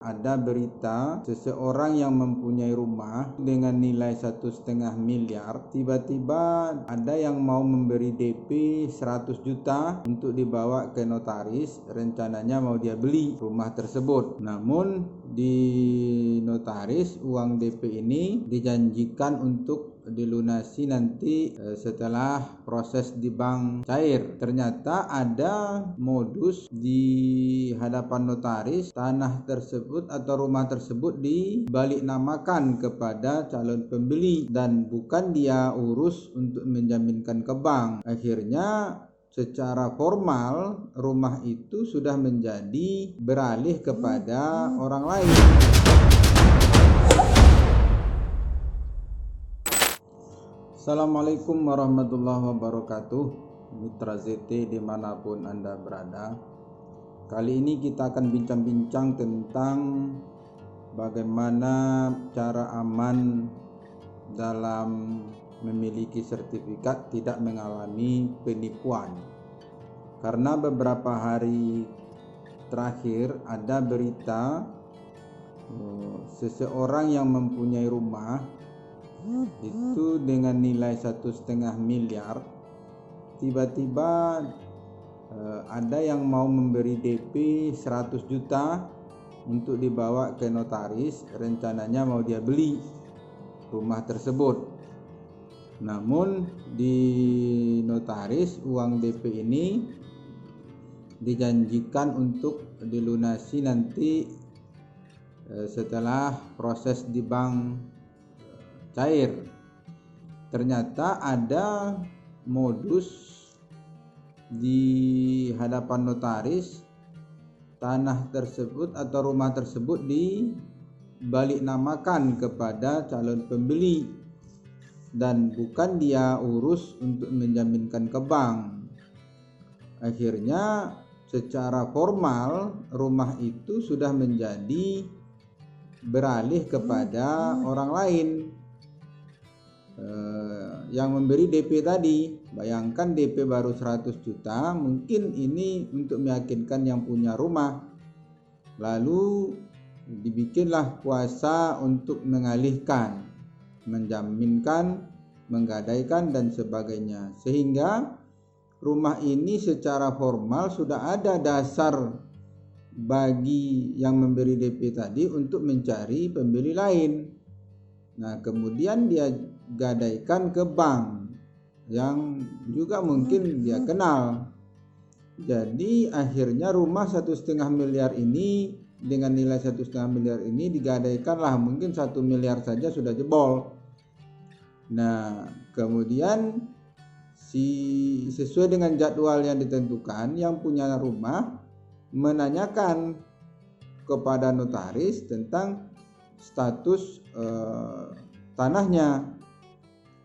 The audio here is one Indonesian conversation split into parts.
ada berita seseorang yang mempunyai rumah dengan nilai 1,5 miliar, tiba-tiba ada yang mau memberi DP 100 juta untuk dibawa ke notaris. Rencananya mau dia beli rumah tersebut. Namun di notaris uang DP ini dijanjikan untuk dilunasi nanti setelah proses di bank cair. Ternyata ada modus di hadapan notaris, tanah tersebut atau rumah tersebut dibalik namakan kepada calon pembeli dan bukan dia urus untuk menjaminkan ke bank. Akhirnya secara formal rumah itu sudah menjadi beralih kepada orang lain. Assalamualaikum warahmatullahi wabarakatuh, Mitra ZT dimanapun Anda berada. Kali ini kita akan bincang-bincang tentang bagaimana cara aman dalam memiliki sertifikat tidak mengalami penipuan. Karena beberapa hari terakhir ada berita seseorang yang mempunyai rumah itu dengan nilai 1,5 miliar, tiba-tiba ada yang mau memberi DP 100 juta untuk dibawa ke notaris. Rencananya mau dia beli rumah tersebut. Namun di notaris uang DP ini dijanjikan untuk dilunasi nanti setelah proses di bank cair. Ternyata ada modus di hadapan notaris, tanah tersebut atau rumah tersebut dibalik namakan kepada calon pembeli dan bukan dia urus untuk menjaminkan ke bank. Akhirnya secara formal rumah itu sudah menjadi beralih kepada orang lain. Yang memberi DP tadi, bayangkan DP baru 100 juta, mungkin ini untuk meyakinkan yang punya rumah, lalu dibikinlah kuasa untuk mengalihkan, menjaminkan, menggadaikan dan sebagainya, sehingga rumah ini secara formal sudah ada dasar bagi yang memberi DP tadi untuk mencari pembeli lain. Nah, kemudian dia gadaikan ke bank yang juga mungkin dia kenal. Jadi akhirnya rumah 1,5 miliar ini dengan nilai 1,5 miliar ini digadaikanlah, mungkin 1 miliar saja sudah jebol. Nah, kemudian sesuai dengan jadwal yang ditentukan, yang punya rumah menanyakan kepada notaris tentang status tanahnya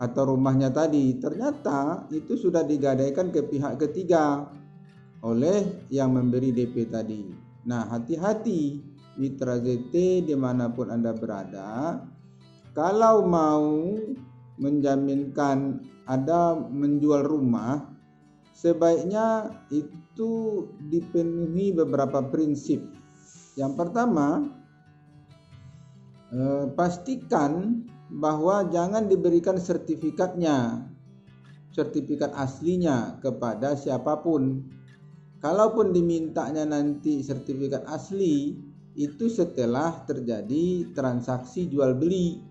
atau rumahnya tadi. Ternyata itu sudah digadaikan ke pihak ketiga oleh yang memberi DP tadi. Nah, hati-hati Mitra ZT dimanapun Anda berada, kalau mau menjaminkan ada menjual rumah, sebaiknya itu dipenuhi beberapa prinsip. Yang pertama, pastikan bahwa jangan diberikan sertifikat aslinya kepada siapapun. Kalaupun dimintanya nanti sertifikat asli, itu setelah terjadi transaksi jual beli,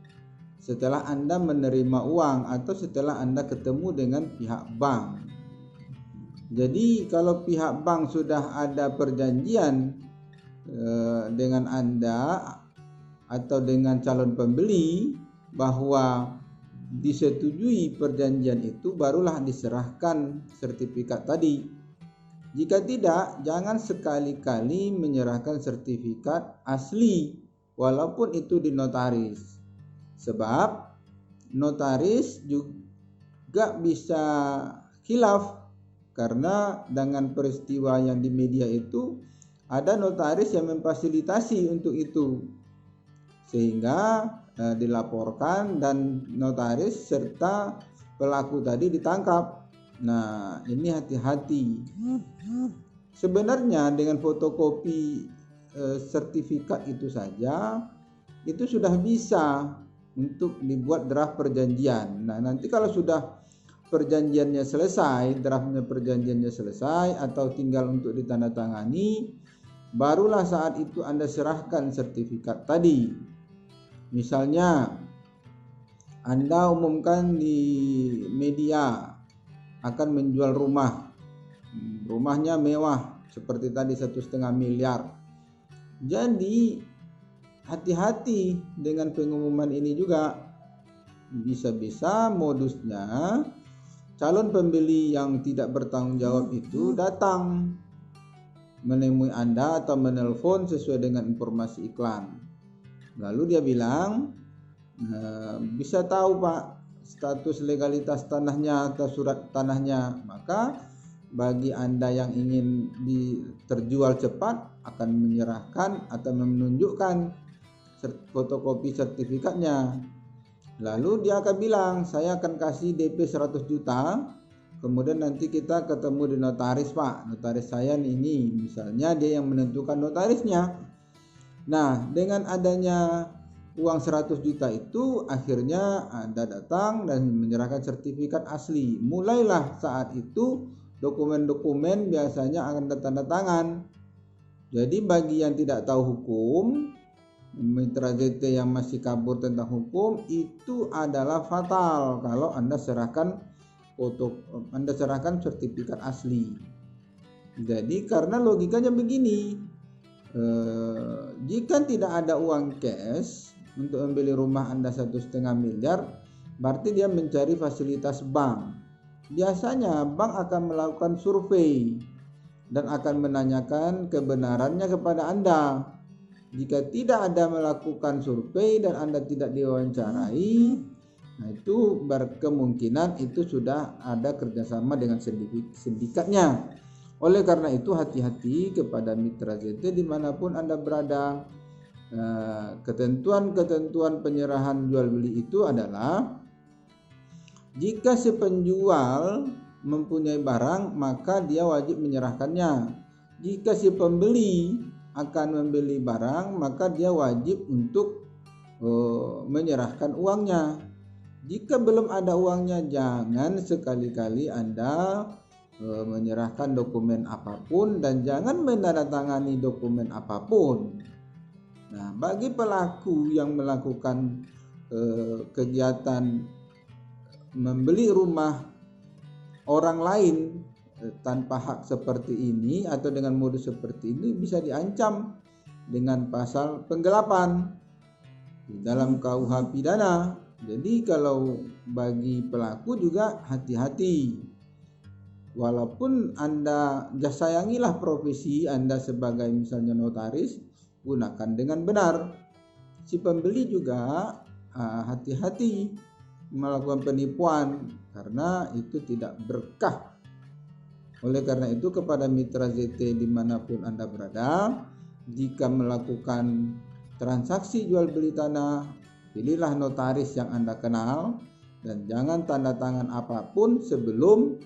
setelah Anda menerima uang atau setelah Anda ketemu dengan pihak bank. Jadi kalau pihak bank sudah ada perjanjian dengan Anda atau dengan calon pembeli bahwa disetujui perjanjian itu, barulah diserahkan sertifikat tadi. Jika tidak, jangan sekali-kali menyerahkan sertifikat asli walaupun itu di notaris, sebab notaris juga bisa khilaf. Karena dengan peristiwa yang di media itu, ada notaris yang memfasilitasi untuk itu, sehingga dilaporkan dan notaris serta pelaku tadi ditangkap. Nah, ini hati-hati. Sebenarnya dengan fotokopi sertifikat itu saja itu sudah bisa untuk dibuat draft perjanjian. Nah, nanti kalau sudah perjanjiannya selesai, draftnya perjanjiannya selesai atau tinggal untuk ditandatangani, barulah saat itu Anda serahkan sertifikat tadi. Misalnya Anda umumkan di media akan menjual rumahnya mewah seperti tadi 1,5 miliar. Jadi hati-hati dengan pengumuman ini juga. Bisa-bisa modusnya calon pembeli yang tidak bertanggung jawab itu datang menemui Anda atau menelpon sesuai dengan informasi iklan. Lalu dia bilang, bisa tahu Pak status legalitas tanahnya atau surat tanahnya. Maka bagi Anda yang ingin terjual cepat akan menyerahkan atau menunjukkan fotokopi sertifikatnya. Lalu dia akan bilang, saya akan kasih DP 100 juta, kemudian nanti kita ketemu di notaris Pak, notaris saya ini, misalnya dia yang menentukan notarisnya. Nah, dengan adanya uang 100 juta itu akhirnya Anda datang dan menyerahkan sertifikat asli. Mulailah saat itu dokumen-dokumen biasanya akan tanda tangan. Jadi bagi yang tidak tahu hukum, mitra ZT yang masih kabur tentang hukum, itu adalah fatal kalau Anda serahkan sertifikat asli. Jadi karena logikanya begini, jika tidak ada uang cash untuk membeli rumah Anda 1,5 miliar, berarti dia mencari fasilitas bank. Biasanya bank akan melakukan survei dan akan menanyakan kebenarannya kepada Anda. Jika tidak ada melakukan survei dan Anda tidak diwawancarai, nah itu berkemungkinan itu sudah ada kerjasama dengan sindikatnya. Oleh karena itu hati-hati kepada mitra ZT dimanapun Anda berada. Ketentuan-ketentuan penyerahan jual beli itu adalah jika si penjual mempunyai barang maka dia wajib menyerahkannya. Jika si pembeli akan membeli barang maka dia wajib untuk menyerahkan uangnya. Jika belum ada uangnya, jangan sekali-kali Anda menyerahkan dokumen apapun dan jangan menandatangani dokumen apapun. Nah, bagi pelaku yang melakukan kegiatan membeli rumah orang lain tanpa hak seperti ini atau dengan modus seperti ini bisa diancam dengan pasal penggelapan di dalam KUH pidana. Jadi kalau bagi pelaku juga hati-hati. Walaupun Anda sayangilah profesi Anda sebagai misalnya notaris, gunakan dengan benar. Si pembeli juga hati-hati melakukan penipuan karena itu tidak berkah. Oleh karena itu kepada mitra ZT dimanapun Anda berada, jika melakukan transaksi jual beli tanah, pilihlah notaris yang Anda kenal dan jangan tanda tangan apapun sebelum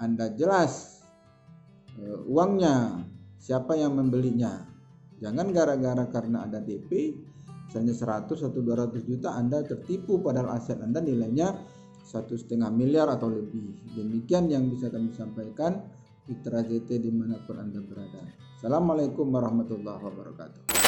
Anda jelas uangnya, siapa yang membelinya. Jangan gara-gara karena ada DP misalnya 100 atau 200 juta Anda tertipu padahal aset Anda nilainya 1,5 miliar atau lebih. Demikian yang bisa kami sampaikan. Mitra ZT dimanapun Anda berada. Assalamualaikum warahmatullahi wabarakatuh.